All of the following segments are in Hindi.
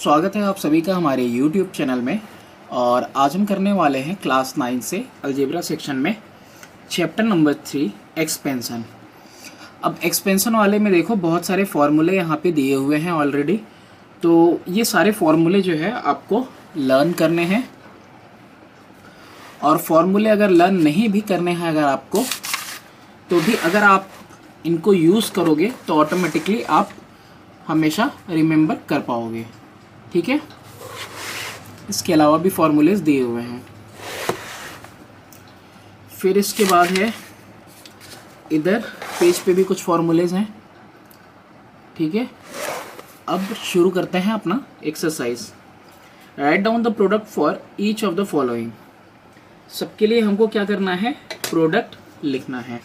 स्वागत है आप सभी का हमारे YouTube चैनल में। और आज हम करने वाले हैं क्लास 9 से अलजेब्रा सेक्शन में चैप्टर नंबर 3 एक्सपेंशन। अब एक्सपेंशन वाले में देखो बहुत सारे फॉर्मूले यहाँ पे दिए हुए हैं ऑलरेडी, तो ये सारे फॉर्मूले जो है आपको लर्न करने हैं। और फॉर्मूले अगर लर्न नहीं भी करने हैं अगर आपको, तो भी अगर आप इनको यूज़ करोगे तो ऑटोमेटिकली आप हमेशा रिमेंबर कर पाओगे। ठीक है, इसके अलावा भी फॉर्मूलेज दिए हुए हैं। फिर इसके बाद है इधर पेज पे भी कुछ फॉर्मूलेज हैं। ठीक है, अब शुरू करते हैं अपना exercise. Right down the product for each of the following. सबके लिए हमको क्या करना है, प्रोडक्ट लिखना है।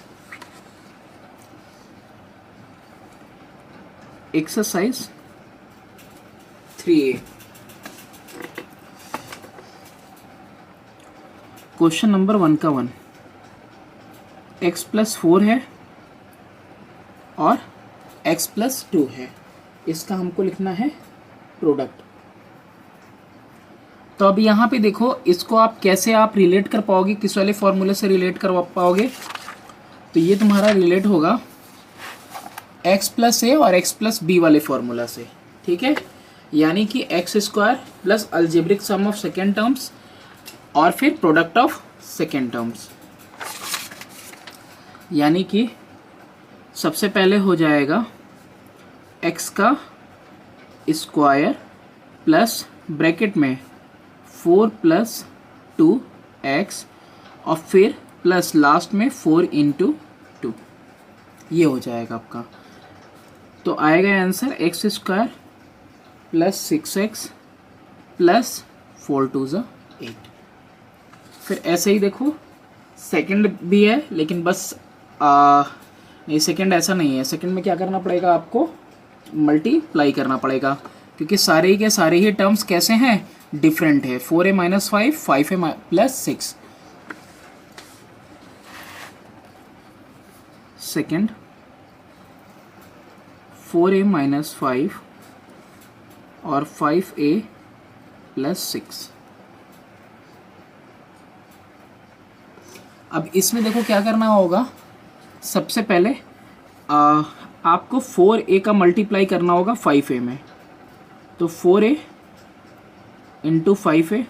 Exercise 3A। क्वेश्चन नंबर 1 का 1, x+4 है और x+2 है, इसका हमको लिखना है प्रोडक्ट। तो अब यहाँ पे देखो, इसको आप कैसे आप रिलेट कर पाओगे, किस वाले फॉर्मूले से रिलेट कर पाओगे। तो ये तुम्हारा रिलेट होगा x+a और x+b वाले फॉर्मूला से। ठीक है, यानी कि x² plus algebraic sum of second terms और फिर प्रोडक्ट ऑफ सेकेंड टर्म्स। यानी कि सबसे पहले हो जाएगा x का स्क्वायर प्लस ब्रैकेट में 4 + 2x और फिर प्लस लास्ट में 4 × 2, ये हो जाएगा आपका। तो आएगा answer x² plus 6x plus 4 × 2 = 8। फिर ऐसे ही देखो सेकंड भी है, लेकिन बस नहीं, सेकंड ऐसा नहीं है। सेकंड में क्या करना पड़ेगा, आपको मल्टीप्लाई करना पड़ेगा, क्योंकि सारे के सारे ही टर्म्स कैसे हैं, डिफरेंट है। 4a - 5, 5a + 6। सेकंड 4a - 5 और 5a + 6। अब इसमें देखो क्या करना होगा, सबसे पहले आपको 4a का मल्टीप्लाई करना होगा 5a में। तो 4a × 5a,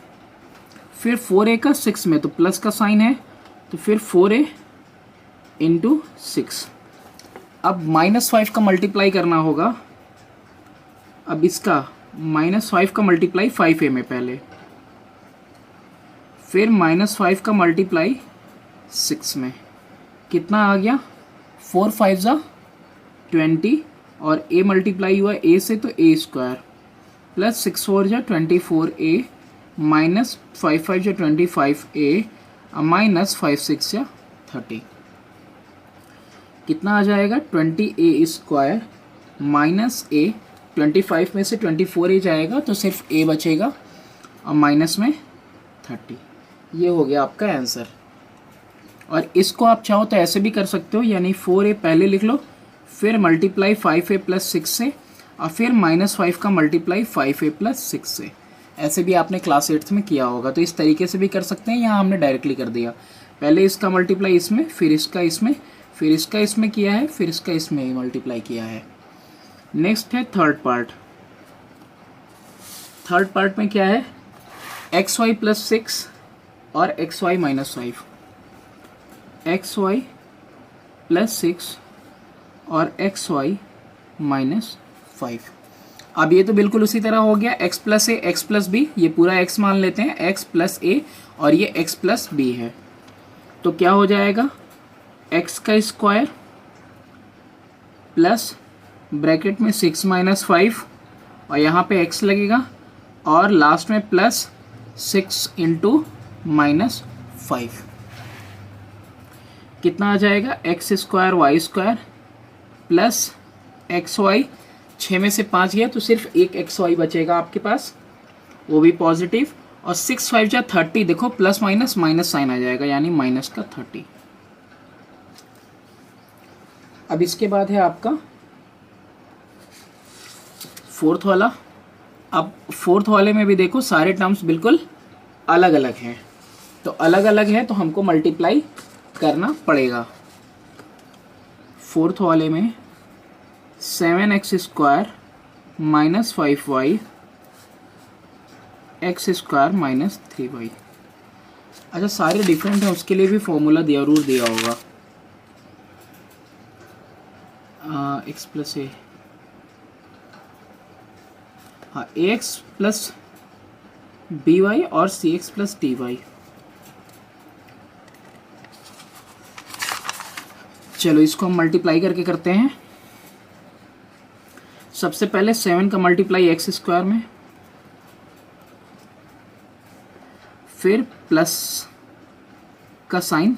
फिर 4a का 6 में, तो प्लस का साइन है, तो फिर 4a × 6। अब -5 का मल्टीप्लाई करना होगा। अब इसका -5 का मल्टीप्लाई 5a में पहले, फिर -5 का मल्टीप्लाई 6 में। कितना आ गया, 4 × 5 = 20 और a मल्टीप्लाई हुआ a से, तो a² plus 6 × 4 = 24a minus 5 × 5 = 25a minus 5 × 6 = 30। कितना आ जाएगा, 20a² माइनस a, 25 में से 24a जाएगा तो सिर्फ a बचेगा और माइनस में 30। ये हो गया आपका आंसर। और इसको आप चाहो तो ऐसे भी कर सकते हो, यानी 4a पहले लिख लो, फिर मल्टीप्लाई 5a + 6 से, और फिर -5 का मल्टीप्लाई 5a + 6 से। ऐसे भी आपने क्लास 8th में किया होगा, तो इस तरीके से भी कर सकते हैं। यहाँ हमने डायरेक्टली कर दिया, पहले इसका मल्टीप्लाई इसमें, फिर इसका इसमें, फिर इसका इसमें किया है, फिर इसका इसमें मल्टीप्लाई किया है। नेक्स्ट है थर्ड पार्ट। थर्ड पार्ट में क्या है, xy + 6 और xy - 5, xy + 6 और xy - 5। अब ये तो बिल्कुल उसी तरह हो गया, x + a x + b, ये पूरा x मान लेते हैं, x + a और ये x + b है। तो क्या हो जाएगा, x का स्क्वायर प्लस ब्रैकेट में 6 - 5 और यहाँ पे x लगेगा, और लास्ट में प्लस 6 × -5। कितना आ जाएगा, x² y² प्लस xy, 6 में से 5 गया तो सिर्फ एक xy बचेगा आपके पास, वो भी पॉजिटिव, और 6 × 5 = 30। देखो प्लस माइनस माइनस साइन आ जाएगा, यानी माइनस का 30। अब इसके बाद है आपका फोर्थ वाला, अब फोर्थ वाले में भी देखो सारे टर्म्स बिल्कुल अलग अलग हैं, तो अलग अलग है तो हमको मल्टीप्लाई करना पड़ेगा। फोर्थ वाले में 7x² minus 5y x² minus 3y। अच्छा सारे डिफरेंट हैं, उसके लिए भी फॉर्मूला जरूर दिया होगा। x प्लस ए, हाँ ax प्लस by और cx प्लस dy। चलो इसको हम मल्टीप्लाई करके करते हैं। सबसे पहले 7 का मल्टीप्लाई x² में, फिर प्लस का साइन,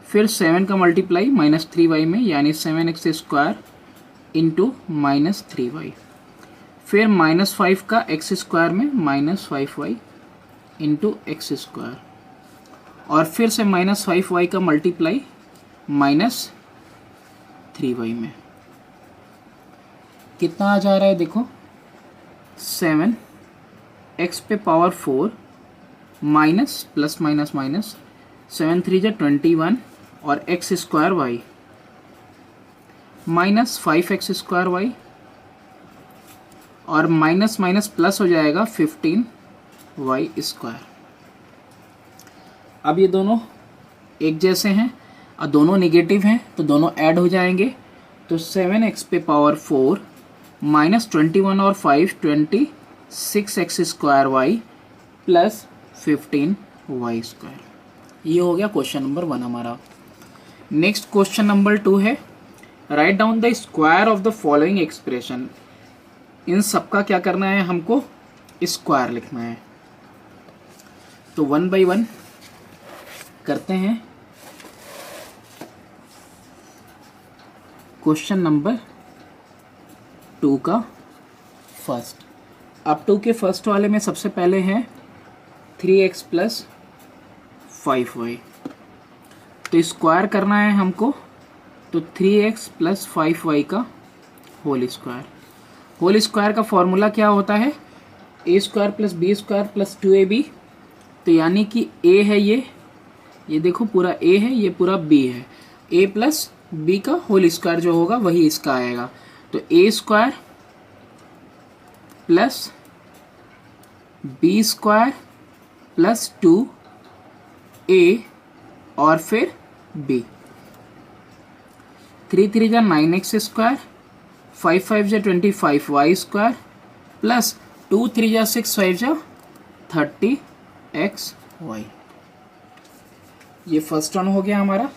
फिर 7 का मल्टीप्लाई माइनस 3y में यानी 7x² इंटू माइनस 3y, फिर माइनस 5 का x² में माइनस 5y इंटू x², और फिर से माइनस 5y का मल्टीप्लाई माइनस 3y में। कितना आ जा रहा है देखो, 7x पे power 4 minus plus minus minus 7 3 जा 21 और x² माइनस 5x² और माइनस माइनस प्लस हो जाएगा 15y²। अब ये दोनों एक जैसे हैं और दोनों निगेटिव हैं तो दोनों ऐड हो जाएंगे, तो 7x पे पावर 4 माइनस 21 और 5 26x² प्लस 15y²। ये हो गया क्वेश्चन नंबर 1 हमारा। नेक्स्ट क्वेश्चन नंबर 2 है, write down the square of the following expression. इन सबका क्या करना है, हमको स्क्वायर लिखना है। तो 1 बाई 1 करते हैं। क्वेश्चन नंबर 2 का फर्स्ट, अब 2 के फर्स्ट वाले में सबसे पहले है 3x प्लस 5y, तो स्क्वायर करना है हमको, तो 3x प्लस 5y का होल स्क्वायर। होल स्क्वायर का फॉर्मूला क्या होता है, a² plus b² plus 2ab, तो यानी कि a है ये देखो पूरा a है, ये पूरा b है, a प्लस b का होल स्क्वायर जो होगा वही इसका आएगा, तो a² plus b² plus 2a और फिर b। 3 3 जा 9x², 5 5 जा 25y² प्लस 2 3 जा 6 5 जा 30xy। ये फर्स्ट वन हो गया हमारा।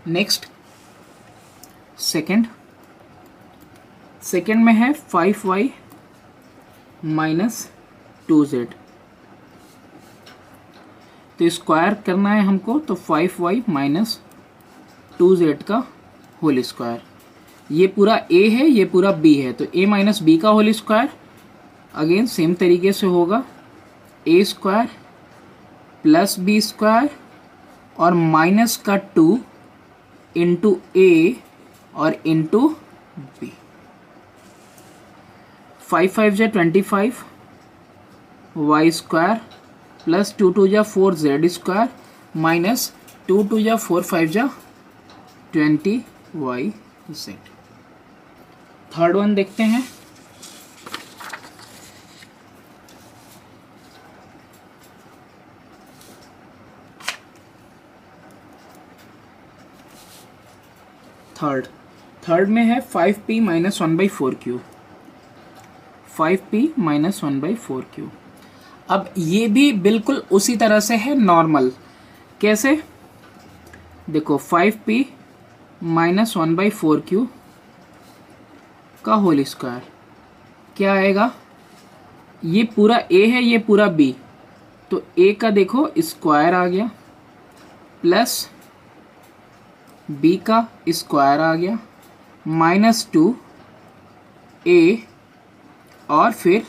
नेक्स्ट सेकंड में है 5y माइनस 2z, तो स्क्वायर करना है हमको, तो 5y माइनस 2z का होल स्क्वायर। ये पूरा a है, ये पूरा b है, तो a माइनस b का होल स्क्वायर अगेन सेम तरीके से होगा, a² प्लस b² और माइनस का 2 इंटू a और इंटू b। 5 5 जा 25 y² प्लस 2 2 जा 4z² माइनस 2 2 जा 4 5 जा 20y²। थर्ड वन देखते हैं। थर्ड में है 5p minus 1/4q, 5p minus 1/4q। अब ये भी बिल्कुल उसी तरह से है नॉर्मल। कैसे, देखो 5p माइनस 1/4q का होल स्क्वायर क्या आएगा, ये पूरा a है, ये पूरा b, तो a का देखो स्क्वायर आ गया प्लस b का स्क्वायर आ गया माइनस 2a और फिर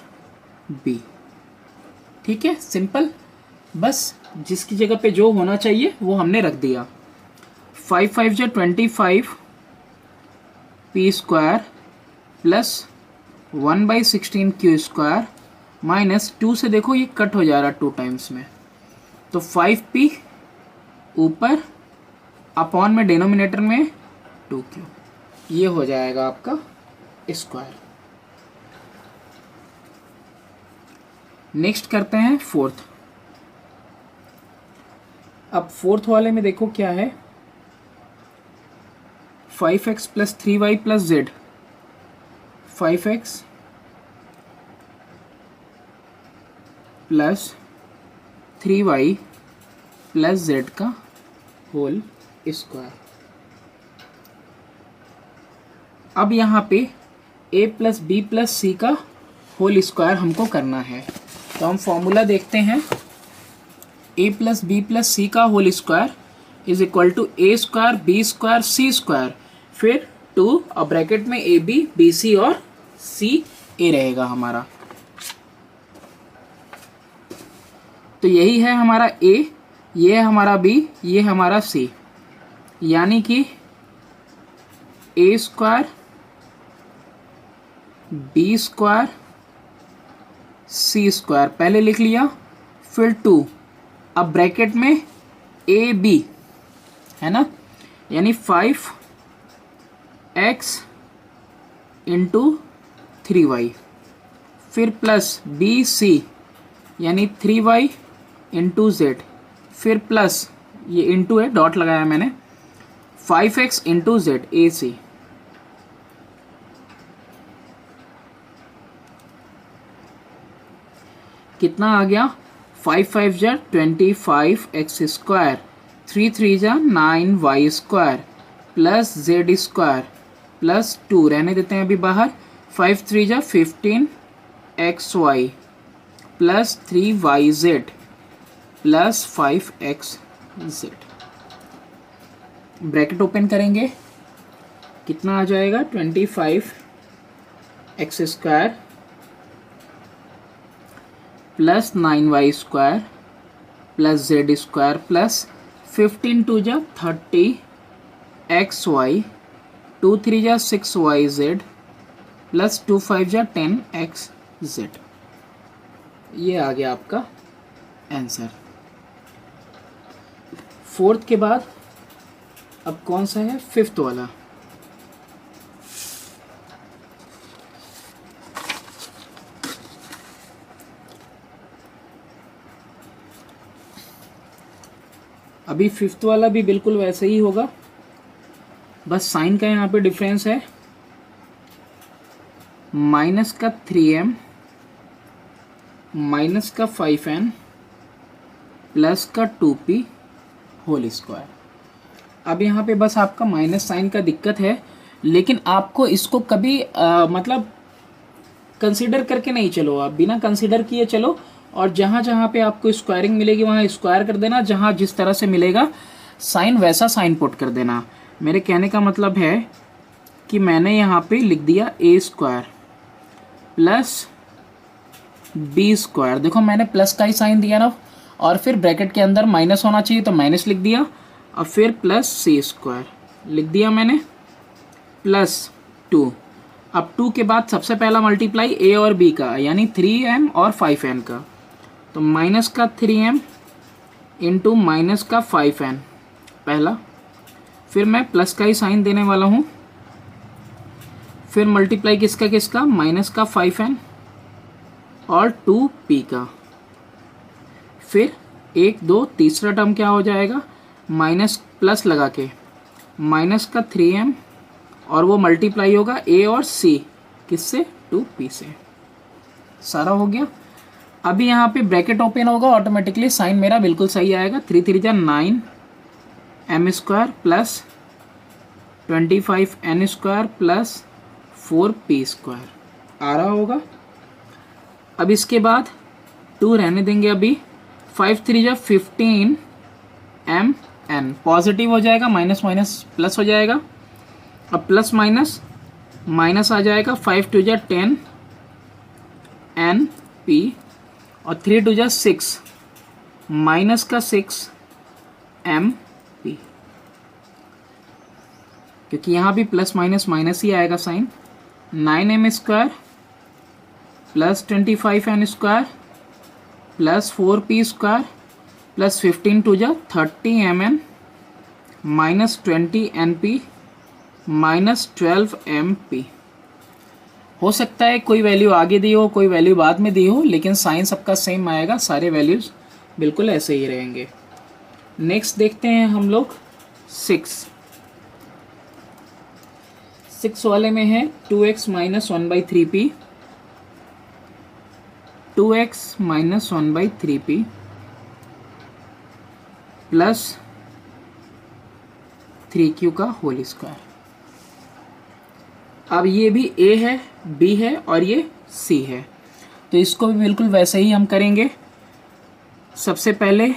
b। ठीक है, सिंपल, बस जिसकी जगह पे जो होना चाहिए वो हमने रख दिया। 5 5 जा 25 p² plus 1/16 Q square minus 2 से देखो ये कट हो जा रहा 2 टाइम्स में, तो 5p ऊपर अपॉन में डिनोमिनेटर में 2q, ये हो जाएगा आपका स्क्वायर। नेक्स्ट करते हैं फोर्थ। अब फोर्थ वाले में देखो क्या है, 5x plus 3y plus Z, 5x plus 3y plus Z का होल स्क्वायर। अब यहाँ पे a plus B plus C का होल स्क्वायर हमको करना है, तो हम फॉर्मूला देखते हैं। a plus B plus C का whole square is equal to A square B square C square, फिर 2 और ब्रैकेट में ए बी बी सी और सी ए रहेगा हमारा। तो यही है हमारा a, ये है हमारा b, ये हमारा c, यानी कि ए square B square C square पहले लिख लिया, फिर 2, अब ब्रैकेट में ए बी है ना, यानी 5x इंटू 3y, फिर प्लस बी सी यानी 3y इंटू जेड, फिर प्लस ये इंटू है डॉट लगाया मैंने, 5x इंटू जेड ए सी। कितना आ गया, 5 5 जा 25x स्क्वायर, 3 3 जा 9y square plus Z square plus 2 रहने देते हैं अभी बाहर, 5 3 जा 15xy plus 3yz plus 5xz। Bracket open करेंगे, कितना आ जाएगा 25x square plus 9y square plus Z square plus 15 2 जा 30xy, 2 3 जा 6yz प्लस 2 5 जा 10xz। ये आ गया आपका आंसर। फोर्थ के बाद अब कौन सा है, फिफ्थ वाला। अभी फिफ्थ वाला भी बिल्कुल वैसे ही होगा, बस साइन का यहाँ पे डिफरेंस है, माइनस का 3m माइनस का 5n प्लस का 2p होल स्क्वायर। अब यहाँ पे बस आपका माइनस साइन का दिक्कत है, लेकिन आपको इसको कभी मतलब कंसीडर करके नहीं चलो, आप बिना कंसीडर किए चलो, और जहाँ जहाँ पे आपको स्क्वायरिंग मिलेगी वहाँ स्क्वायर कर देना, जहाँ जिस तरह से मिलेगा साइन वैसा साइन पुट कर देना। मेरे कहने का मतलब है कि मैंने यहाँ पे लिख दिया ए स्क्वायर प्लस बी स्क्वायर, देखो मैंने प्लस का ही साइन दिया ना, और फिर ब्रैकेट के अंदर माइनस होना चाहिए तो माइनस लिख दिया, और फिर प्लस सी स्क्वायर लिख दिया मैंने प्लस 2। अब 2 के बाद सबसे पहला मल्टीप्लाई ए और बी का, यानी 3m और 5n का, तो माइनस का 3m इंटू माइनस का 5n पहला, फिर मैं प्लस का ही साइन देने वाला हूँ, फिर मल्टीप्लाई किसका किसका, माइनस का 5n और 2p का, फिर 1 2 तीसरा टर्म क्या हो जाएगा, माइनस प्लस लगा के माइनस का 3m और वो मल्टीप्लाई होगा a और c किससे, 2p से। सारा हो गया। अभी यहाँ पे ब्रैकेट ओपन होगा, ऑटोमेटिकली साइन मेरा बिल्कुल सही आएगा, 3 3 जा 9m square plus 25n square plus 4p square आ रहा होगा। अब इसके बाद 2 रहने देंगे, अभी 5 3 जा 15m n पॉजिटिव हो जाएगा, माइनस माइनस प्लस हो जाएगा, अब प्लस माइनस माइनस आ जाएगा, 5 2 जा 10 n p और 3 2 जा 6 माइनस का 6 m p, क्योंकि यहाँ भी प्लस माइनस माइनस ही आएगा sign, 9m square plus 25n² plus 4p² plus 15 टू जा 30mn minus 20np minus 12mp। हो सकता है कोई वैल्यू आगे दी हो, कोई वैल्यू बाद में दी हो, लेकिन साइन सबका सेम आएगा, सारे वैल्यूज़ बिल्कुल ऐसे ही रहेंगे। नेक्स्ट देखते हैं हम लोग 6 वाले में है 2x minus 1/3p, 2x minus 1/3p plus 3q का होल स्क्वायर। अब ये भी a है, b है और ये c है, तो इसको भी बिल्कुल वैसे ही हम करेंगे। सबसे पहले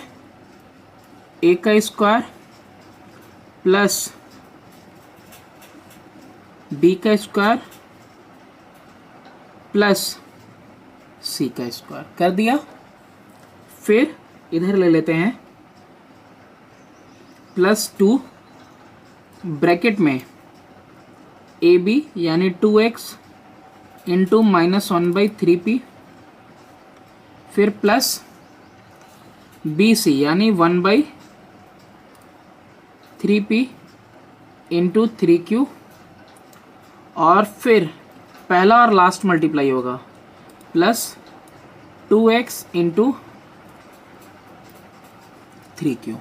a का स्क्वायर प्लस b का स्क्वायर प्लस c का स्क्वायर कर दिया। फिर इधर ले लेते हैं प्लस 2 ब्रैकेट में ए बी यानी 2x इंटू माइनस 1/3p, फिर प्लस बी सी यानी 1/3p इंटू 3q, और फिर पहला और लास्ट मल्टीप्लाई होगा प्लस 2x इंटू 3q।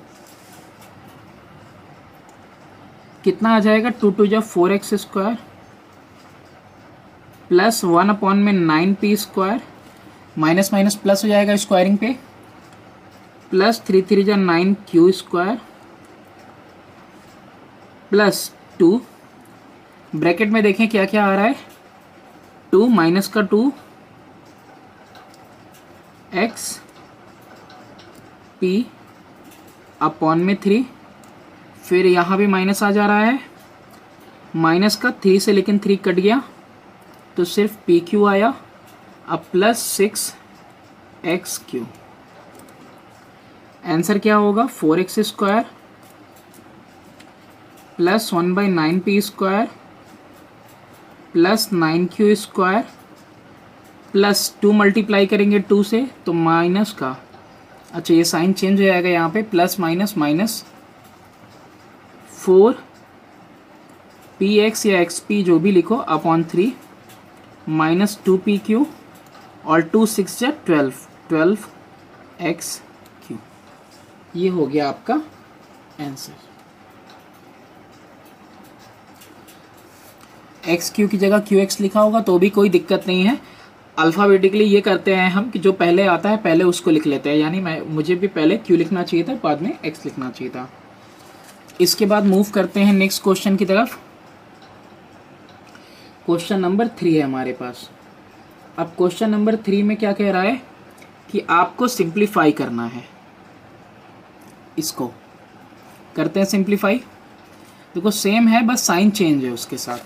कितना आ जाएगा, 2 टू जा 4x² plus 1/9p², minus minus plus हो जाएगा स्क्वायरिंग पे, प्लस 3 3 जा 9q² प्लस 2 ब्रैकेट में देखें क्या क्या आ रहा है, 2 माइनस का 2 x p अपॉन में 3, फिर यहाँ भी माइनस आ जा रहा है, माइनस का 3 से लेकिन 3 कट गया तो सिर्फ पी क्यू आया। अब प्लस 6xq, आंसर क्या होगा 4x² plus 1/9p² plus 9q² plus 2 multiply करेंगे 2 से तो माइनस का, अच्छा ये साइन चेंज हो जाएगा यहाँ पे, प्लस माइनस माइनस 4px या xp जो भी लिखो अपॉन 3 माइनस 2pq और 2 6 या 12xq। ये हो गया आपका आंसर। xq की जगह qx लिखा होगा तो भी कोई दिक्कत नहीं है। अल्फ़ाबेटिकली ये करते हैं हम कि जो पहले आता है पहले उसको लिख लेते हैं, यानी मुझे भी पहले q लिखना चाहिए था, बाद में x लिखना चाहिए था। इसके बाद मूव करते हैं नेक्स्ट क्वेश्चन की तरफ। क्वेश्चन नंबर 3 है हमारे पास। अब क्वेश्चन नंबर 3 में क्या कह रहा है कि आपको सिंप्लीफाई करना है, इसको करते हैं सिंप्लीफाई। देखो सेम है, बस साइन चेंज है उसके साथ।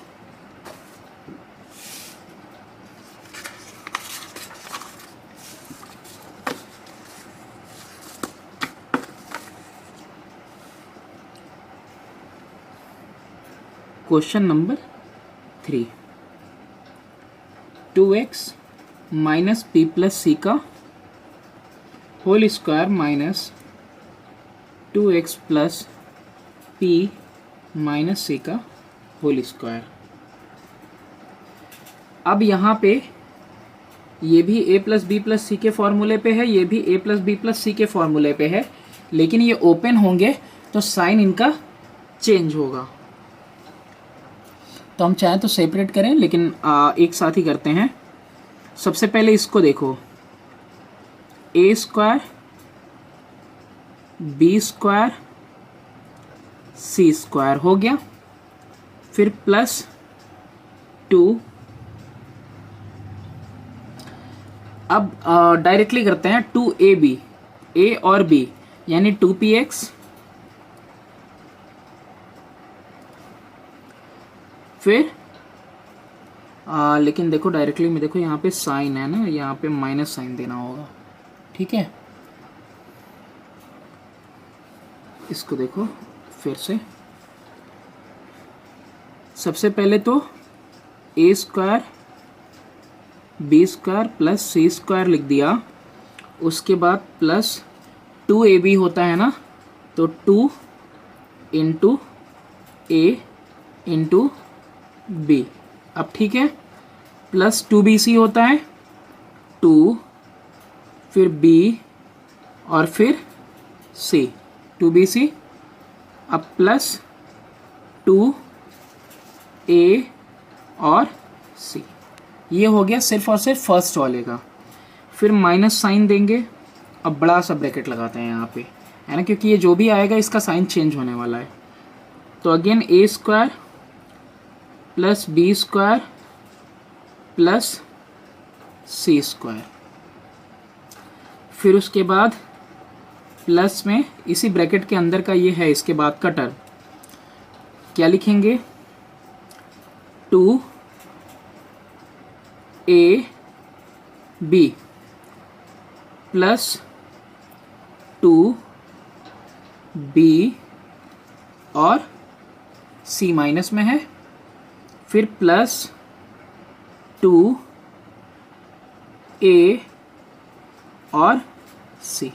Question number 3, 2x minus p plus C का whole square minus 2x plus p minus C का होल स्क्वायर। अब यहाँ पे ये भी a plus B plus C के फॉर्मूले पे है, ये भी a plus B plus C के फॉर्मूले पे है, लेकिन ये ओपन होंगे तो साइन इनका चेंज होगा। तो हम चाहें तो सेपरेट करें, लेकिन एक साथ ही करते हैं। सबसे पहले इसको देखो, a² b² c² हो गया, फिर प्लस 2। अब डायरेक्टली करते हैं 2ab, a और b यानी 2px, फिर लेकिन देखो डायरेक्टली में देखो यहाँ पे साइन है ना, यहाँ पे माइनस साइन देना होगा, ठीक है। इसको देखो फिर से, सबसे पहले तो a² B square plus C square लिख दिया। उसके बाद प्लस 2ab होता है ना, तो 2 इंटू ए इंटू बी। अब ठीक है, प्लस 2bc होता है, 2 फिर b और फिर c, 2bc। अब प्लस 2a और c, ये हो गया सिर्फ और सिर्फ फर्स्ट वाले का। फिर माइनस साइन देंगे। अब बड़ा सा ब्रैकेट लगाते हैं यहाँ पे, है ना, क्योंकि ये जो भी आएगा इसका साइन चेंज होने वाला है। तो again A square plus B square plus C square. फिर उसके बाद प्लस में इसी ब्रैकेट के अंदर का ये है, इसके बाद का टर्म क्या लिखेंगे, 2ab प्लस 2b और c माइनस में है, फिर प्लस 2a और c,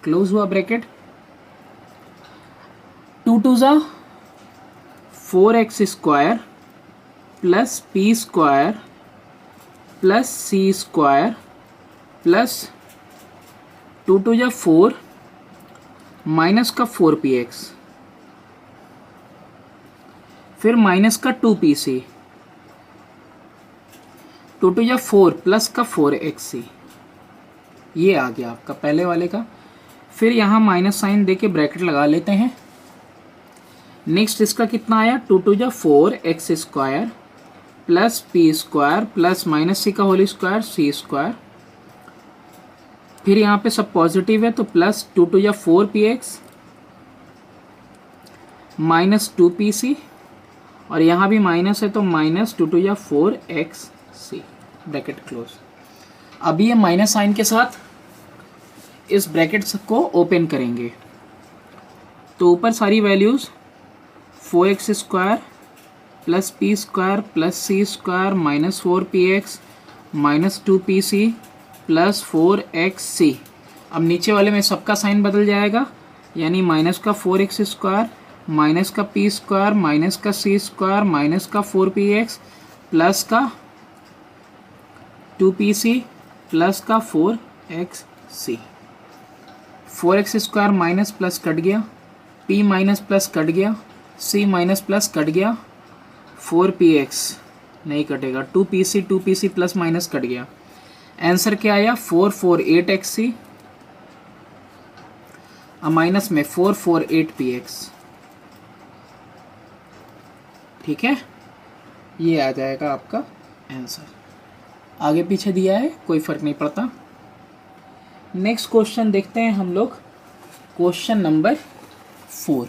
क्लोज हुआ ब्रैकेट। 2 2 ज़ा 4x square plus P square plus C square plus 2 2 ज़ा 4 माइनस का 4px, फिर माइनस का 2pc, 2 2 ज़ा 4 प्लस का 4xc, ये आ गया आपका पहले वाले का। फिर यहाँ माइनस साइन दे के ब्रैकेट लगा लेते हैं। नेक्स्ट इसका कितना आया, 2 2 ज़ा 4x square plus P square plus minus C का होल स्क्वायर सी स्क्वायर। फिर यहाँ पे सब पॉजिटिव है तो प्लस 2 2 ज़ा 4px माइनस 2pc, और यहाँ भी माइनस है तो माइनस 2 2 ज़ा 4xc, ब्रैकेट क्लोज। अभी ये माइनस साइन के साथ इस ब्रैकेट को ओपन करेंगे तो ऊपर सारी values 4x square plus P square plus C square minus 4px minus 2pc plus 4xc। अब नीचे वाले में सबका साइन बदल जाएगा, यानी माइनस का 4x स्क्वायर माइनस का पी स्क्वायर माइनस का सी स्क्वायर माइनस का 4px प्लस का 2pc प्लस का 4xc। 4x square minus plus cut गया, p माइनस प्लस कट गया, c माइनस प्लस कट गया, 4px नहीं कटेगा, 2pc प्लस माइनस कट गया। आंसर क्या आया, 448xc, माइनस में 448px। ठीक है, ये आ जाएगा आपका आंसर। आगे पीछे दिया है कोई फर्क नहीं पड़ता। नेक्स्ट क्वेश्चन देखते हैं हम लोग, क्वेश्चन नंबर 4।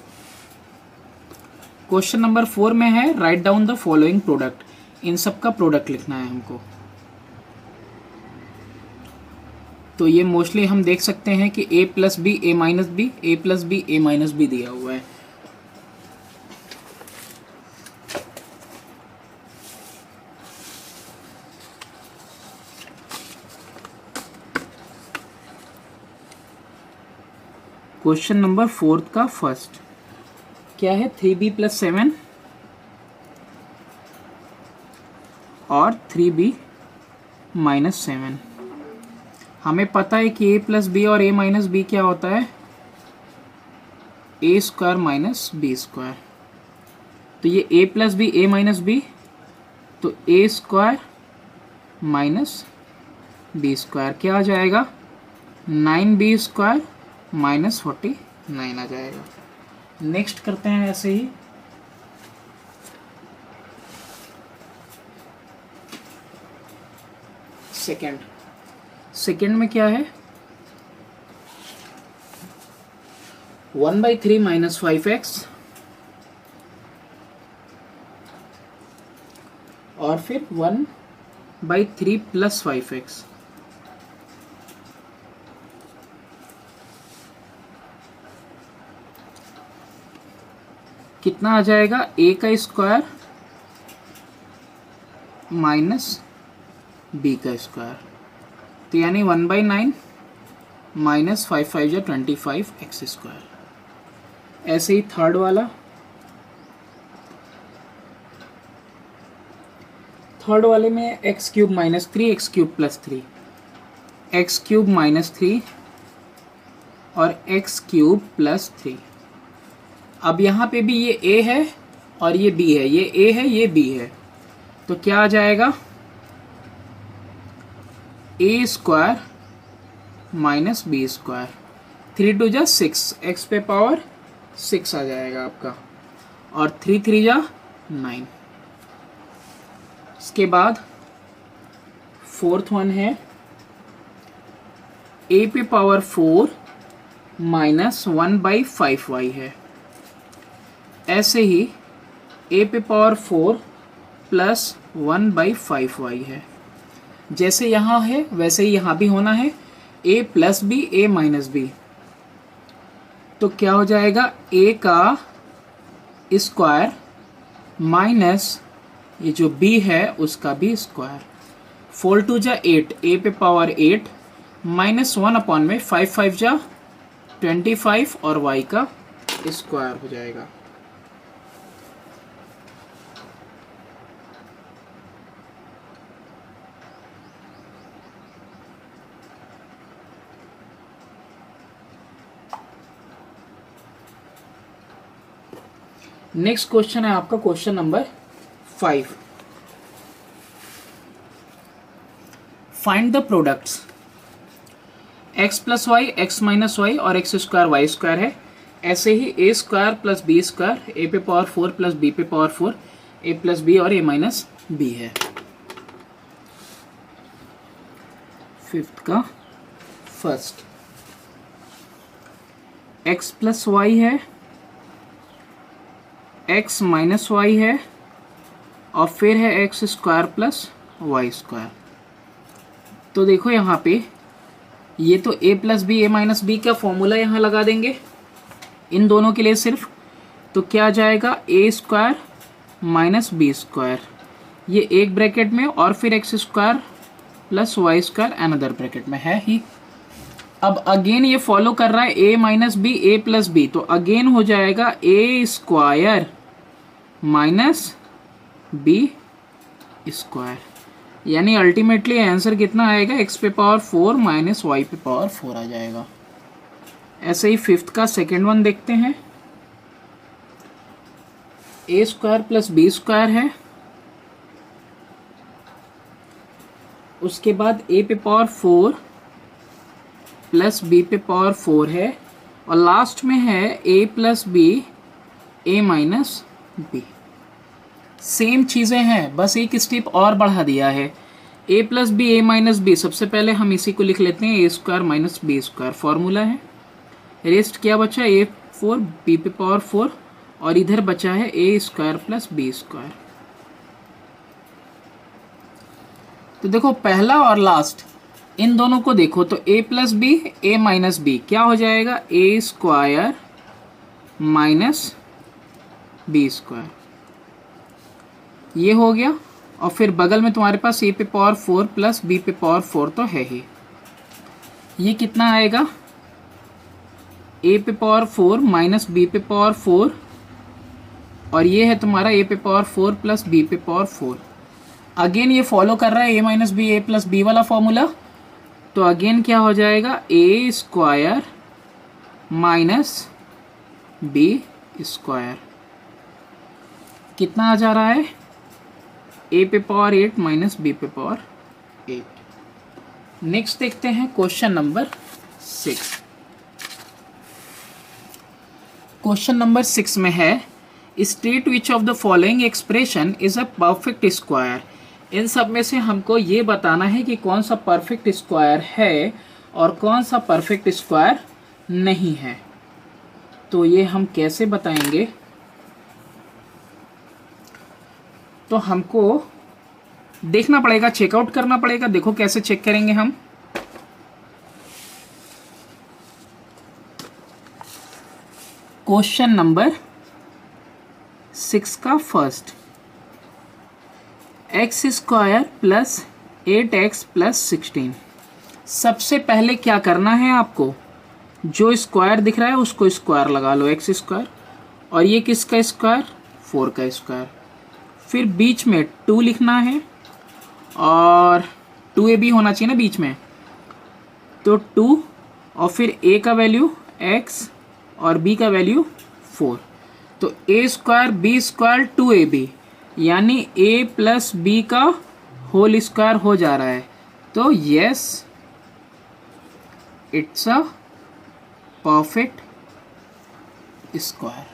क्वेश्चन नंबर 4 में है write down the following product, इन सब का प्रोडक्ट लिखना है हमको। तो ये मोस्टली हम देख सकते हैं कि a plus B A minus B, A plus B A minus B दिया हुआ है। क्वेश्चन नंबर 4 का फर्स्ट क्या है, 3b प्लस 7 और 3b माइनस 7। हमें पता है कि a प्लस बी और a माइनस बी क्या होता है, a square minus B square. तो ये a plus B A minus B, तो a square minus B square क्या आ जाएगा, 9b स्क्वायर माइनस 49 आ जाएगा। नेक्स्ट करते हैं ऐसे ही, सेकेंड में क्या है, 1/3 माइनस 5x और फिर 1/3 प्लस 5x। कितना आ जाएगा, a का स्क्वायर माइनस बी का स्क्वायर, तो यानी 1/9 माइनस 5 5 जो 25 एक्स स्क्वायर। ऐसे ही थर्ड वाला, थर्ड वाले में x cube minus 3 x cube plus 3, x cube minus 3 और एक्स क्यूब प्लस 3। अब यहाँ पे भी ये a है और ये b है, ये a है ये b है, तो क्या आ जाएगा a square minus B square, 3 2 जा 6, एक्स पे पावर 6 आ जाएगा आपका, और 3 3 जा 9। इसके बाद फोर्थ वन है a पे पावर 4 माइनस 1/5y है। ऐसे ही a पे पावर 4 प्लस 1/5y है। जैसे यहाँ है वैसे ही यहाँ भी होना है, a plus B a minus B, तो क्या हो जाएगा a का स्क्वायर माइनस ये जो b है उसका भी स्क्वायर, 4 2 जा 8, a पे पावर 8 माइनस 1 में 5 5 जा 25 और y का स्क्वायर हो जाएगा। नेक्स्ट क्वेश्चन है आपका question number 5। Find the products x plus Y, X minus Y और एक्स स्क्वायर वाई स्क्वायर है। ऐसे ही a square plus B square, a पे पावर 4 प्लस b पे पावर 4, a प्लस बी और a माइनस बी है। फिफ्थ का फर्स्ट x प्लस वाई है, x माइनस वाई है और फिर है X square plus Y square. तो देखो यहाँ पे ये तो a plus B, a minus B का फॉर्मूला यहाँ लगा देंगे इन दोनों के लिए सिर्फ, तो क्या आ जाएगा a square minus B square, ये एक ब्रैकेट में और फिर X square plus Y square another bracket में है ही। अब अगेन ये फॉलो कर रहा है a minus B A plus B, तो अगेन हो जाएगा a square minus B square, यानी अल्टीमेटली आंसर कितना आएगा x पे पावर 4 माइनस वाई पे पावर 4 आ जाएगा। ऐसे ही फिफ्थ का सेकेंड वन देखते हैं, a square plus B square है, उसके बाद a पे पावर 4 प्लस b पे पावर 4 है और लास्ट में है a plus B a minus B. Same चीज़ें हैं, बस एक स्टेप और बढ़ा दिया है, a plus B A minus B. सबसे पहले हम इसी को लिख लेते हैं, a square minus B square formula है। रेस्ट क्या बचा, a4 b पे पावर 4 और इधर बचा है a square plus B square. तो देखो पहला और लास्ट इन दोनों को देखो तो a plus B A minus B क्या हो जाएगा, a square minus B square, ये हो गया। और फिर बगल में तुम्हारे पास a पे पावर 4 प्लस b पे पावर 4 तो है ही, ये कितना आएगा a पे पावर 4 माइनस b पे पावर 4 और ये है तुम्हारा a पे पावर 4 प्लस b पे पावर 4। अगेन ये फॉलो कर रहा है a minus B A plus B वाला फॉर्मूला, तो अगेन क्या हो जाएगा a square minus B square, कितना आ जा रहा है a पे पावर 8 माइनस b पे पावर 8। नेक्स्ट देखते हैं क्वेश्चन नंबर 6। क्वेश्चन नंबर 6 में है state which of the following expression is a perfect square. इन सब में से हमको ये बताना है कि कौन सा परफेक्ट स्क्वायर है और कौन सा परफेक्ट स्क्वायर नहीं है। तो ये हम कैसे बताएंगे, तो हमको देखना पड़ेगा, चेकआउट करना पड़ेगा। देखो कैसे चेक करेंगे हम, क्वेश्चन नंबर 6 का first x square plus 8x plus 16। सबसे पहले क्या करना है आपको, जो स्क्वायर दिख रहा है उसको स्क्वायर लगा लो, एक्स स्क्वायर, और ये किसका स्क्वायर, 4 का स्क्वायर। फिर बीच में 2 लिखना है और 2ab होना चाहिए ना बीच में, तो 2 और फिर a का वैल्यू x और b का वैल्यू 4, तो a square b square 2ab यानी a प्लस b का होल स्क्वायर हो जा रहा है। तो yes it's a perfect square.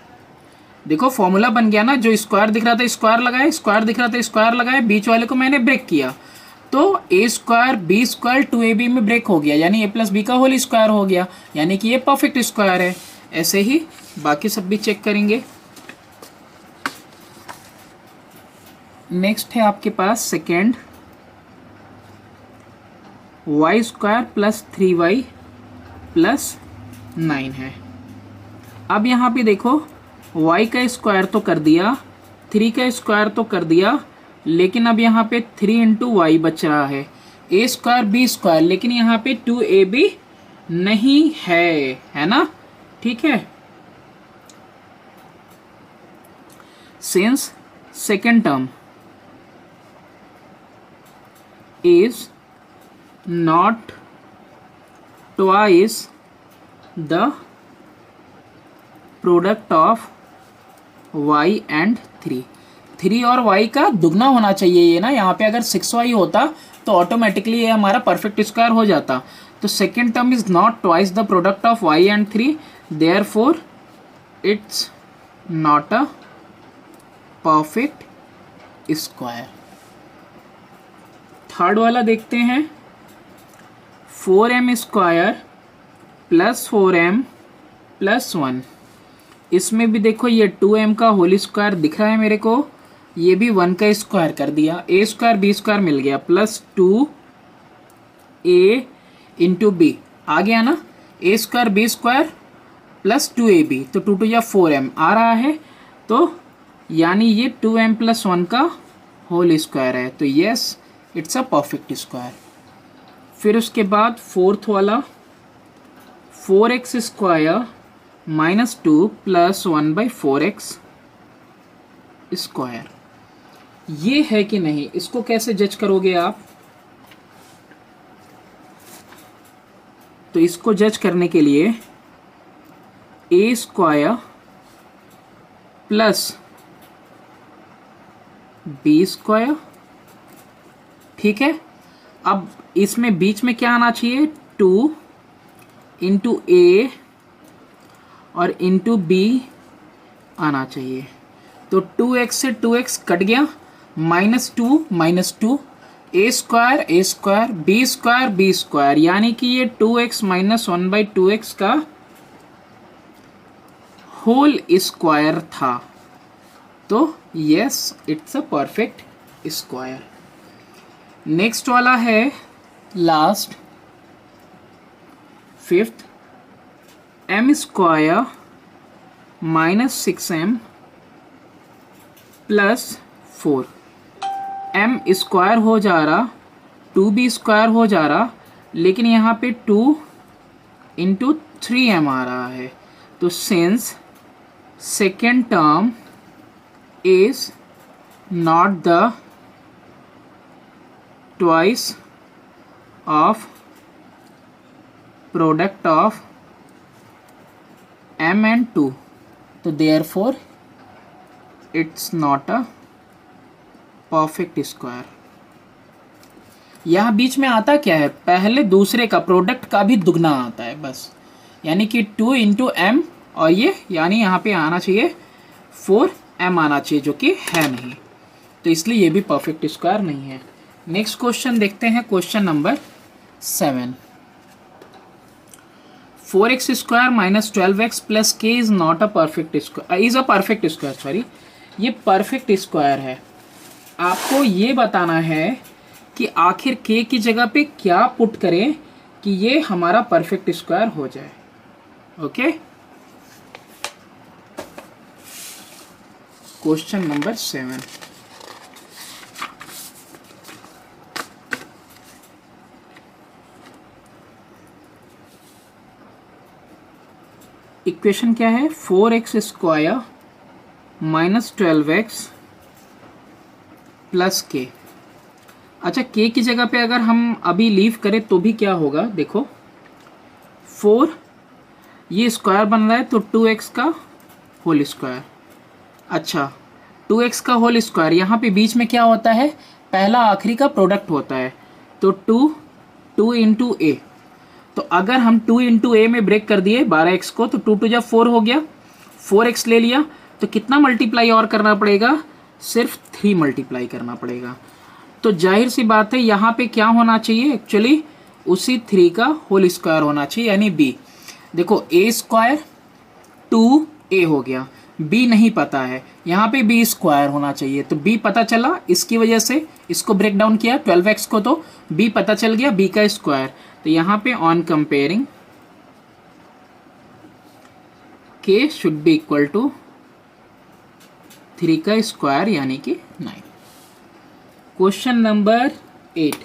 देखो फॉर्मूला बन गया ना, जो स्क्वायर दिख रहा था स्क्वायर लगाए, स्क्वायर दिख रहा था स्क्वायर लगाए, बीच वाले को मैंने ब्रेक किया, तो ए स्क्वायर बी स्क्वायर 2ab में ब्रेक हो गया, यानी ए प्लस बी का होल स्क्वायर हो गया, यानी कि ये परफेक्ट स्क्वायर है। ऐसे ही बाकी सब भी चेक करेंगे। नेक्स्ट है आपके पास second, Y square plus 3y plus 9 है। अब यहाँ पे देखो y का स्क्वायर तो कर दिया, 3 का स्क्वायर तो कर दिया, लेकिन अब यहाँ पे 3 इंटू वाई बच रहा है, a स्क्वायर बी स्क्वायर, लेकिन यहाँ पे 2ab नहीं है ना, ठीक है। Since second term is not twice the product of y and 3। 3 और y का दुगना होना चाहिए ये ना, यहाँ पे अगर 6y होता तो ऑटोमेटिकली ये हमारा परफेक्ट स्क्वायर हो जाता। तो second term is not twice the product of y and 3, therefore it's not a perfect square. Third वाला देखते हैं, 4m square plus 4m plus 1। इसमें भी देखो ये 2m का होल स्क्वायर दिख रहा है मेरे को, ये भी 1 का स्क्वायर कर दिया, a स्क्वायर b स्क्वायर मिल गया प्लस 2a इंटू बी आ गया ना, a square b square plus 2ab, तो 2 2 या 4m आ रहा है, तो यानी ये 2m प्लस 1 का होल स्क्वायर है, तो yes it's a perfect square. फिर उसके बाद फोर्थ वाला, 4x square minus 2 plus 1/4x square, ये है कि नहीं, इसको कैसे जज करोगे आप, तो इसको जज करने के लिए a square plus b square, ठीक है। अब इसमें बीच में क्या आना चाहिए, 2 इंटू ए और इंटू बी आना चाहिए, तो 2x से 2x कट गया, -2 -2, a स्क्वायर b स्क्वायर, यानी कि ये 2x माइनस 1/2x का होल स्क्वायर था, तो yes it's a perfect square. Next वाला है last, fifth, m square minus 6m plus 4। m square हो जा रहा, 2b स्क्वायर हो जा रहा, लेकिन यहाँ पे 2 इंटू 3m आ रहा है, तो since second term is not the twice of product of m and 2, तो therefore it's not a perfect square। यहाँ बीच में आता क्या है, पहले दूसरे का प्रोडक्ट का भी दुगना आता है बस, यानी कि 2 इंटू एम, और ये यानी यहाँ पे आना चाहिए 4m आना चाहिए, जो कि है नहीं, तो इसलिए ये भी परफेक्ट स्क्वायर नहीं है। नेक्स्ट क्वेश्चन देखते हैं, question number 7, 4x square minus 12x plus k is not a perfect square, is a perfect square, sorry, ये परफेक्ट स्क्वायर है। आपको ये बताना है कि आखिर k की जगह पे क्या पुट करें कि ये हमारा परफेक्ट स्क्वायर हो जाए। ओके, क्वेश्चन नंबर 7, इक्वेशन क्या है, 4x² माइनस 12x प्लस के। अच्छा, के की जगह पे अगर हम अभी लीव करें तो भी क्या होगा, देखो 4 ये स्क्वायर बन रहा है तो 2x का होल स्क्वायर। अच्छा, 2x का होल स्क्वायर, यहाँ पे बीच में क्या होता है, पहला आखिरी का प्रोडक्ट होता है, तो 2 इंटू ए। तो अगर हम 2 इंटू ए में ब्रेक कर दिए 12x को तो 2 2 जा 4 हो गया, 4x ले लिया तो कितना मल्टीप्लाई और करना पड़ेगा, सिर्फ 3 मल्टीप्लाई करना पड़ेगा। तो जाहिर सी बात है यहाँ पे क्या होना चाहिए, एक्चुअली उसी 3 का होल स्क्वायर होना चाहिए, यानी b। देखो a² 2a हो गया, b नहीं पता है, यहाँ पे b² होना चाहिए, तो b पता चला, इसकी वजह से इसको ब्रेक डाउन किया 12x को, तो b पता चल गया, b का स्क्वायर। तो यहाँ पे on comparing k should be equal to 3 का स्क्वायर यानी कि 9। क्वेश्चन नंबर 8,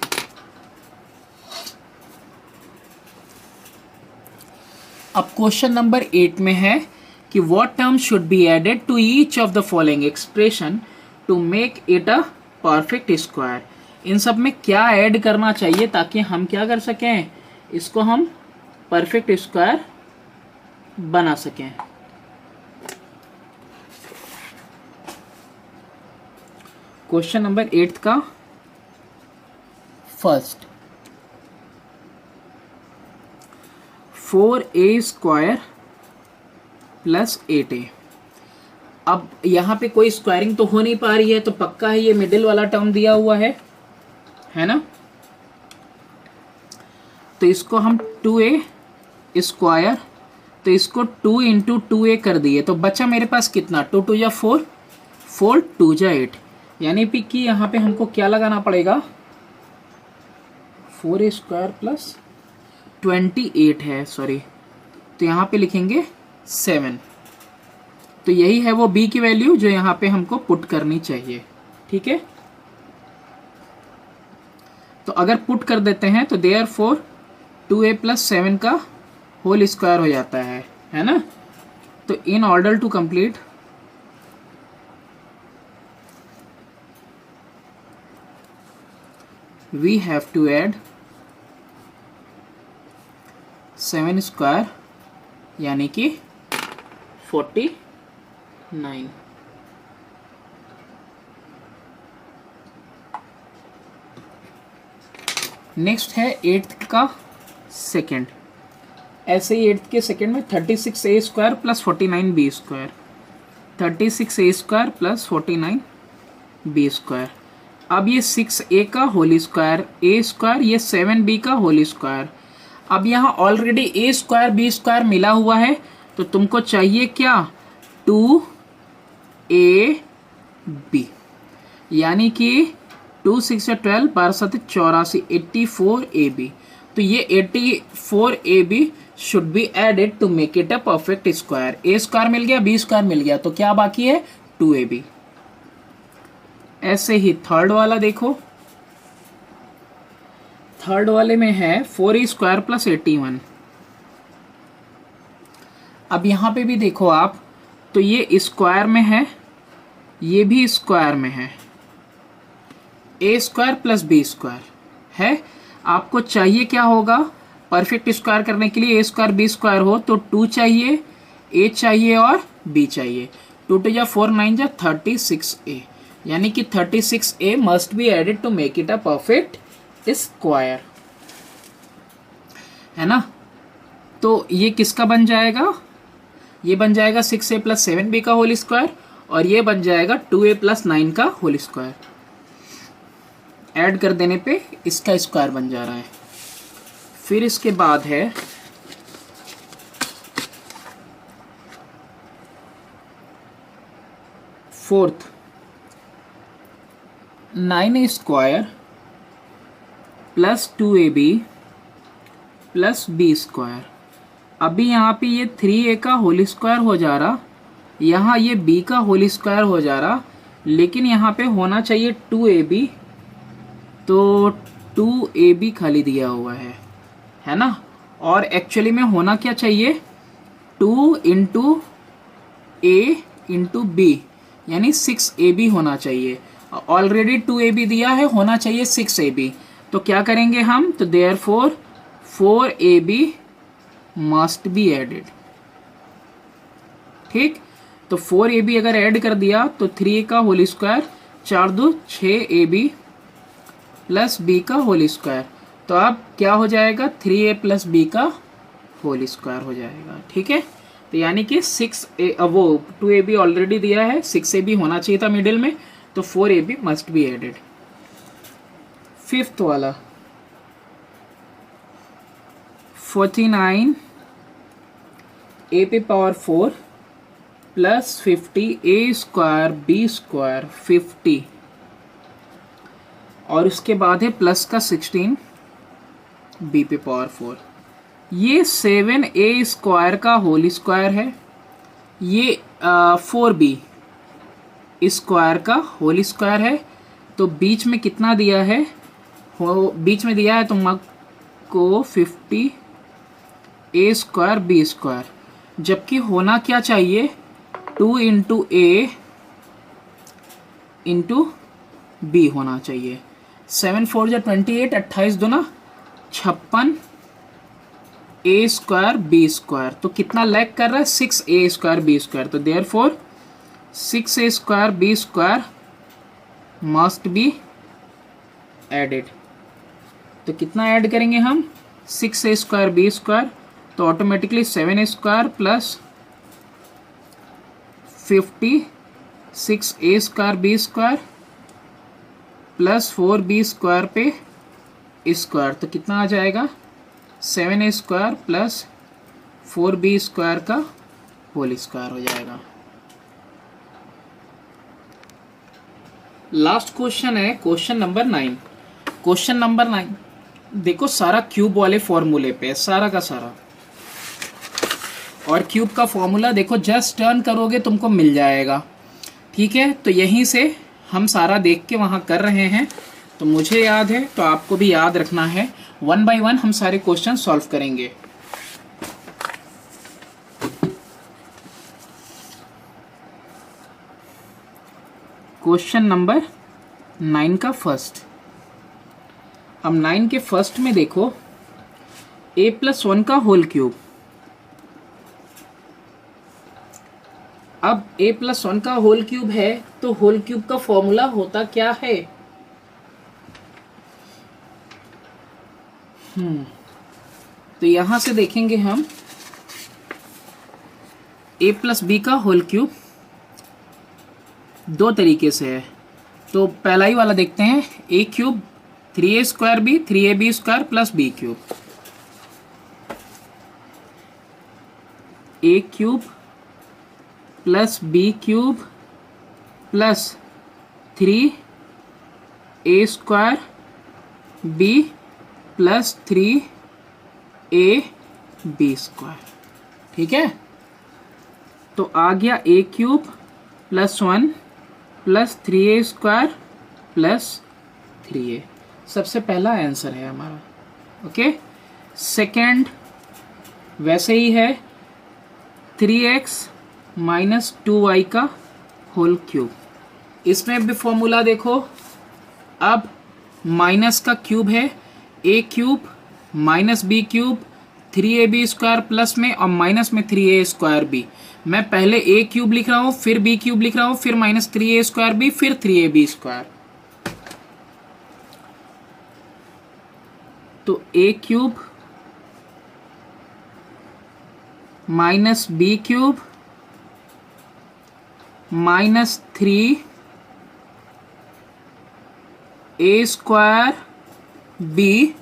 अब क्वेश्चन नंबर 8 में है कि what term should be added to each of the following expression to make it a perfect square. इन सब में क्या ऐड करना चाहिए ताकि हम क्या कर सकें, इसको हम परफेक्ट स्क्वायर बना सकें। क्वेश्चन नंबर 8 का फर्स्ट, 4a² प्लस 8a। अब यहाँ पे कोई स्क्वायरिंग तो हो नहीं पा रही है, तो पक्का है ये मिडिल वाला टर्म दिया हुआ है ना। तो इसको हम 2a², तो इसको 2 इंटू 2a कर दिए, तो बचा मेरे पास कितना, 2 2 जा 4, 4 2 जा 8, यानी कि यहाँ पे हमको क्या लगाना पड़ेगा, 4a² प्लस 28 है, सॉरी, तो यहाँ पे लिखेंगे 7। तो यही है वो b की वैल्यू जो यहाँ पे हमको पुट करनी चाहिए, ठीक है। तो अगर पुट कर देते हैं तो देयरफॉर 2a प्लस 7 का होल स्क्वायर हो जाता है ना। तो in order to complete we have to add 7 square यानी कि 49। नेक्स्ट है 8th का सेकेंड, ऐसे ही 8th के सेकेंड में 36a² plus 49b², 36a² plus 49b²। अब ये 6a का होल स्क्वायर, a², ये 7b का होल स्क्वायर। अब यहाँ ऑलरेडी a² b² मिला हुआ है, तो तुमको चाहिए क्या, 2ab, यानी कि 2 6 12 12 7 84, 84ab। तो ये 84ab should be added to make it a perfect square. a² मिल गया, b² मिल गया, तो क्या बाकी है, 2ab। ऐसे ही थर्ड वाला देखो, थर्ड वाले में है 4a² प्लस 81। अब यहाँ पे भी देखो आप, तो ये स्क्वायर में है, ये भी स्क्वायर में है, a² प्लस b² है। आपको चाहिए क्या होगा, परफेक्ट स्क्वायर करने के लिए a² b² हो तो 2 चाहिए, a चाहिए और b चाहिए। 2 2 जा 4 9 जा 36a, यानी कि 36a must be added to make it a perfect square, है ना। तो ये किसका बन जाएगा, ये बन जाएगा 6a प्लस 7b का होल स्क्वायर, और ये बन जाएगा 2a प्लस 9 का होल स्क्वायर। ऐड कर देने पे इसका स्क्वायर बन जा रहा है। फिर इसके बाद है fourth, 9a² plus 2ab plus b²। अभी यहाँ पे ये 3a का होल स्क्वायर हो जा रहा, यहाँ ये b का होल स्क्वायर हो जा रहा, लेकिन यहाँ पे होना चाहिए 2ab, तो 2ab खाली दिया हुआ है ना। और एक्चुअली में होना क्या चाहिए, 2 इंटू ए इंटू बी, यानी 6ab होना चाहिए। ऑलरेडी 2ab दिया है, होना चाहिए 6ab। तो क्या करेंगे हम, तो therefore 4ab must be added. ठीक, तो 4ab अगर ऐड कर दिया तो 3 का whole square, 4 2 6ab plus B का होल स्क्वायर। तो अब क्या हो जाएगा, 3a प्लस बी का होल स्क्वायर हो जाएगा। ठीक है, तो यानी कि 2ab ऑलरेडी दिया है, 6ab होना चाहिए था मिडिल में, तो 4ab must be added. Fifth वाला 49 a पे power 4 plus 50 a square B square 50, और उसके बाद है प्लस का 16 b पे पावर 4। ये 7a स्क्वायर का होल स्क्वायर है, ये 4b स्क्वायर का होल स्क्वायर है। तो बीच में कितना दिया है, बीच में दिया है तो मग को 50 a स्क्वायर बी स्क्वायर, जबकि होना क्या चाहिए, 2 इंटू ए इंटू बी होना चाहिए। 7 4 जा 28, 28 दूना 56 ए स्क्वायर बी स्क्वायर। तो कितना लैग कर रहा है, 6a स्क्वायर बी स्क्वायर। तो therefore 6a square B square must be added. तो कितना ऐड करेंगे हम, 6a स्क्वायर बी स्क्वायर, तो automatically 7a square plus 50 6a square B square plus 4b square पे स्क्वायर। तो कितना आ जाएगा, 7a square plus 4b square का होल स्क्वायर हो जाएगा। लास्ट क्वेश्चन है क्वेश्चन नंबर 9। क्वेश्चन नंबर 9 देखो, सारा क्यूब वाले फॉर्मूले पे सारा का सारा, और क्यूब का फॉर्मूला देखो जस्ट टर्न करोगे तुमको मिल जाएगा। ठीक है, तो यहीं से हम सारा देख के वहाँ कर रहे हैं, तो मुझे याद है तो आपको भी याद रखना है। 1 बाय 1 हम सारे क्वेश्चन सॉल्व करेंगे। क्वेश्चन नंबर 9 का फर्स्ट, अब 9 के फर्स्ट में देखो a प्लस 1 का होल क्यूब। अब a प्लस 1 का होल क्यूब है, तो होल क्यूब का फॉर्मूला होता क्या है, तो यहां से देखेंगे हम a प्लस बी का होल क्यूब दो तरीके से है। तो पहला ही वाला देखते हैं, a cube 3a square B 3ab square plus B cube, a cube plus B cube plus 3a square B plus 3ab square. ठीक है, तो आ गया a cube plus 1 plus 3a square plus 3a। सबसे पहला आंसर है हमारा। ओके, सेकेंड वैसे ही है, 3x माइनस 2y का होल क्यूब। इसमें भी फॉर्मूला देखो, अब माइनस का क्यूब है, a cube minus B cube 3ab square plus में और माइनस में 3a स्क्वायर बी। मैं पहले a क्यूब लिख रहा हूँ, फिर b क्यूब लिख रहा हूँ, फिर माइनस 3a स्क्वायर बी, फिर 3ab स्क्वायर। तो a cube minus B cube minus 3a square B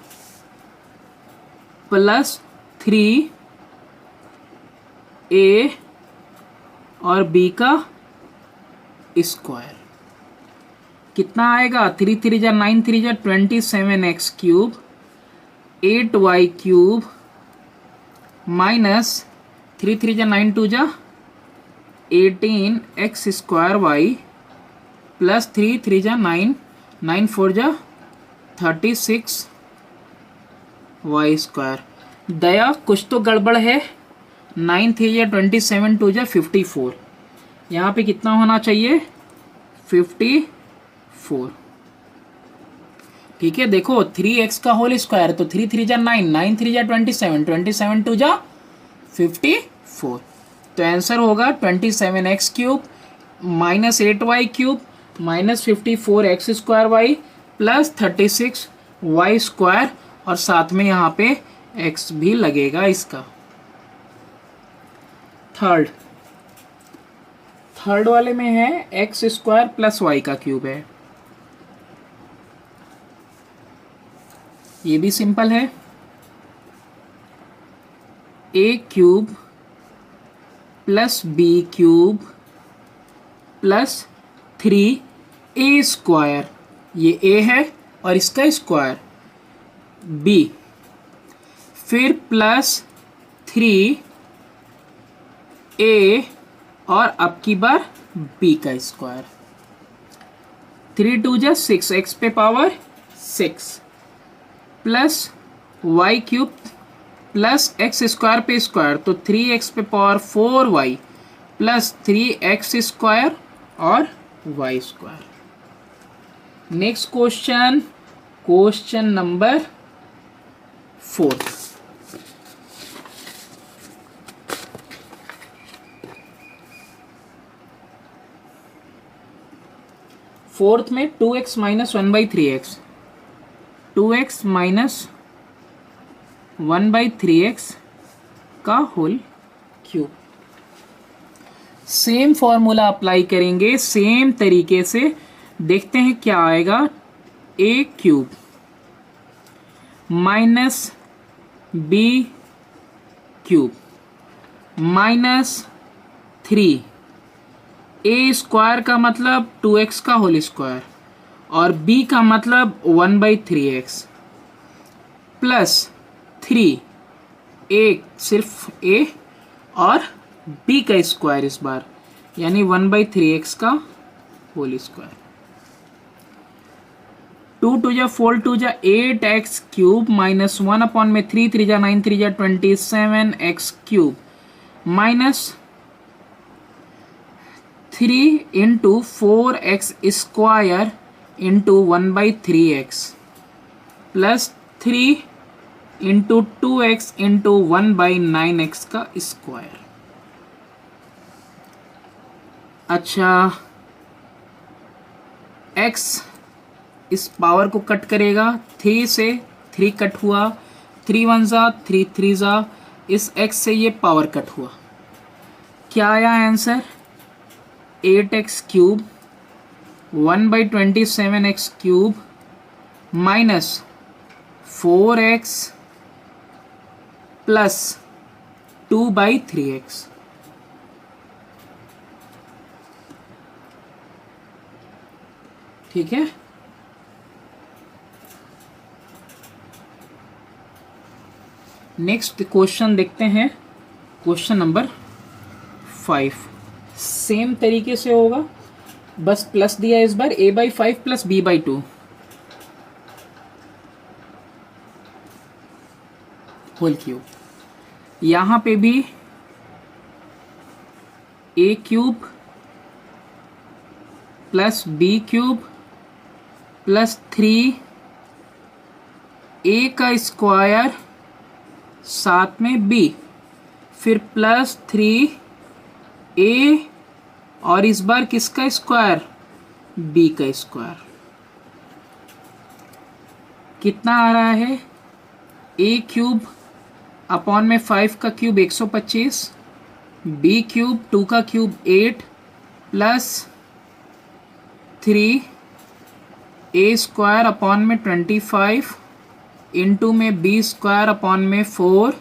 plus 3a और b का स्क्वायर कितना आएगा, 3 3 जा 9 3 जा 27x cube 8y cube minus 3 3 जा 9 2 जा 18x स्क्वायर y प्लस 3 3 जा 9 9 4 जा 36 y स्क्वायर। दया कुछ तो गड़बड़ है, 9 3 या 27 2 जा 54। यहाँ पे कितना होना चाहिए? 54। ठीक है, देखो 3x का होल स्क्वायर, तो 3 3 जा 9, 9 3 जा 27, 27 2 जा 54। तो आंसर होगा 27x cube minus 8y cube minus 54x square Y plus 36y square, और साथ में यहाँ पे x भी लगेगा इसका। थर्ड वाले में है एक्स स्क्वायर प्लस वाई का क्यूब है। ये भी सिंपल है, A cube plus B cube plus 3a square, ये a है और इसका स्क्वायर b, फिर प्लस 3a और अब की बार b का स्क्वायर। 3 2 जा 6, x पे power 6 plus y cube plus x square पे स्क्वायर, तो 3x पे power 4y plus 3x square और y square. Next question, question number 4। Fourth में 2x minus 1/3x, 2x minus 1/3x का whole cube. Same formula apply करेंगे, सेम तरीके से देखते हैं क्या आएगा। a cube minus b cube minus 3a square का मतलब 2x का होल स्क्वायर और b का मतलब 1/3x प्लस 3a सिर्फ a और b का स्क्वायर इस बार, यानी 1/3x का होल स्क्वायर। 2 2 जा 4 2 जा 8x क्यूब माइनस 1 अपॉन में 3 3 जा 9 3 जा 27x cube minus 3 into 4x square into 1/3x plus 3 into 2x into 1/9x का स्क्वायर। अच्छा, x इस पावर को कट करेगा, 3 से 3 कट हुआ, 3 1 जा 3 3 जा, इस x से ये पावर कट हुआ। क्या आया answer? 8x cube 1/27x cube minus 4x plus 2/3x। ठीक है, नेक्स्ट क्वेश्चन देखते हैं, क्वेश्चन नंबर 5। सेम तरीके से होगा, बस प्लस दिया इस बार, a/5 plus b/2 whole cube. यहाँ पे भी a cube plus b cube plus 3a का स्क्वायर साथ में b, फिर प्लस 3a और इस बार किसका स्क्वायर? b का स्क्वायर। कितना आ रहा है? a क्यूब अपॉन में 5 का क्यूब 125, b क्यूब 2 का cube 8 plus 3a square upon में 25 इंटू में b स्क्वायर अपॉन में 4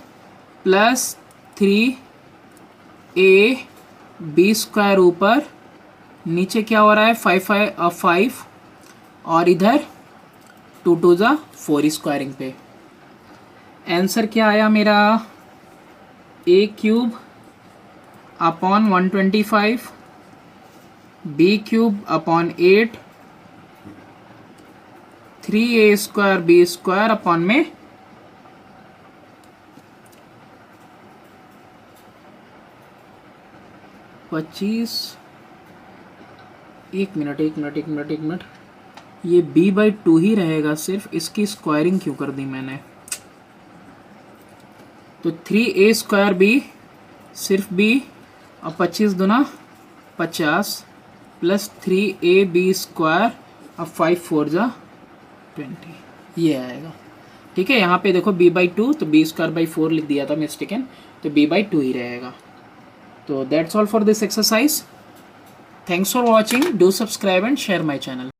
प्लस 3a b स्क्वायर ऊपर, नीचे क्या हो रहा है? 5 और इधर 2 2 जा 4 स्क्वायरिंग पे। आंसर क्या आया मेरा? a cube upon 125 b cube upon 8 3a square b square upon में 25, एक मिनट, ये b/2 ही रहेगा सिर्फ, इसकी स्क्वायरिंग क्यों कर दी मैंने। तो 3a² b सिर्फ b, और 25 दूना 50 प्लस 3ab² और 5 4 जा 20, ये आएगा। ठीक है, यहाँ पे देखो b/2, तो b²/4 लिख दिया था मिस्टेकन, तो b/2 ही रहेगा। तो that's all for this exercise. Thanks for watching, do subscribe and share my channel.